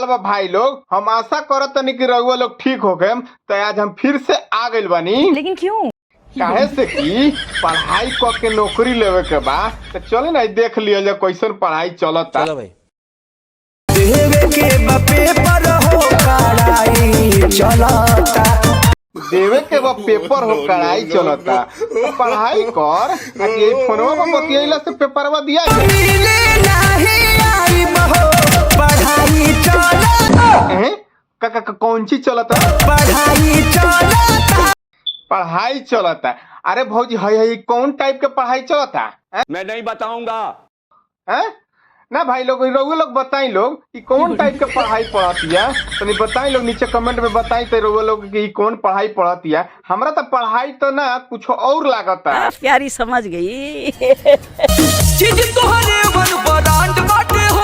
हाल बा भाई लोग। हम आशा करत तनी कि रउआ लोग ठीक हो गए। तो आज हम फिर से आ गइल बानी। लेकिन क्यों? काहे से कि पढ़ाई क के नौकरी लेवे के बा। तो चले ना देख लिया जाए कैसन पढ़ाई चलता। चलो भाई। देवे के पेपर हो कड़ाई चलता, देवे के बा पेपर हो कड़ाई चलता। तो पढ़ाई कर ये फोनवा पर बतियैला से पेपरवा दिया जाए। मिले नहीं आई बहो पढ़ाई चलता, कौन चीज चलता? पढ़ाई चलता, पढ़ाई चलता। अरे भौजी है कौन टाइप के पढ़ाई चलता? मैं नहीं बताऊंगा। हैं? ना भाई लोग रउआ लोग बताई लोग कि कौन टाइप के पढ़ाई पढ़तिया। तो नहीं बताई लोग नीचे कमेंट में बताई तो रउआ लोग कि कौन पढ़ाई पढ़तिया। हमरा तो पढ़ाई तो ना कुछ और लागता। प्यारी समझ गई। चीज तोहरे मन ब्रांड बाटे हो।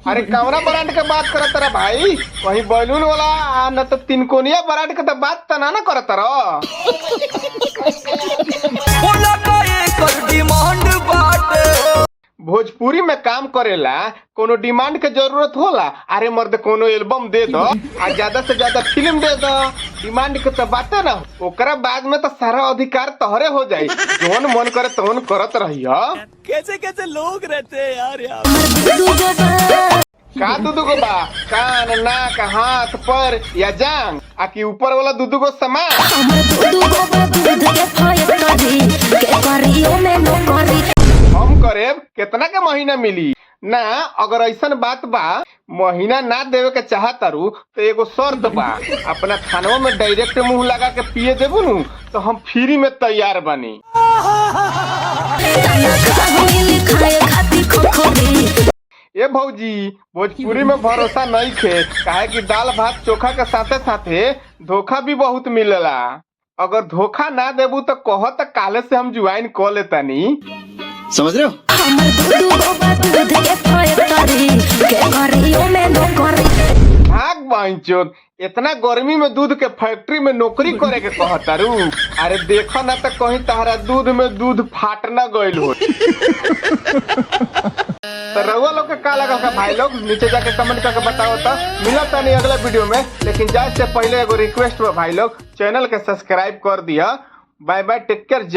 अरे कवरा ब्रांड के बात करत रहा भाई? वही बैलून वाला न तो तिनकोनिया ब्रांड के तो बात तो ना करत रहा। बोला का एकर डिमांड बाटे हो। भोजपुरी में काम करेला कोनो डिमांड के जरूरत होला? अरे मर्द कोनो एल्बम दे दो और ज्यादा से ज्यादा फिल्म दे दो। डिमांड के तो बात है ना। ओकरा बाद में तो सारा अधिकार तोहरे हो जाई। जोन मन करे तोन करत रहियो। कैसे कैसे लोग रहते हैं यार। का दूधू को बा? कान, नाक, हाथ, पैर या जांग? आकि ऊपर वाला दूधू को समान? हम करेब कितना के महीना मिली ना? अगर ऐसा बात बा महीना ना देवे के चाहतारू तो एगो शर्त बा। अपना खानवा में डायरेक्ट मुंह लगा के पिए देबू नु तो हम फ्री में तैयार बनी। ए भौजी भोजपुरी में भरोसा नहीं खे। काहे कि दाल भात चोखा के साथे साथे धोखा भी बहुत मिलेला। अगर धोखा ना देबू तो कहो तो काले से हम ज्वाइन कर लेतानी। समझ रहे हो? भाग बांचोद, इतना गर्मी में दूध के फैक्ट्री में नौकरी करे के कहतारू। अरे देखो ना तो कहीं तहरा दूध में दूध फाट ना गइल हो। तो रउआ लोग के का लगा का भाई लोग नीचे जाके कमेंट करके बताओ। तो मिलता नहीं अगला वीडियो में। लेकिन जाए से पहले एगो रिक्वेस्ट बा भाई लोग, चैनल के सब्सक्राइब कर दिया। Bye bye, take care.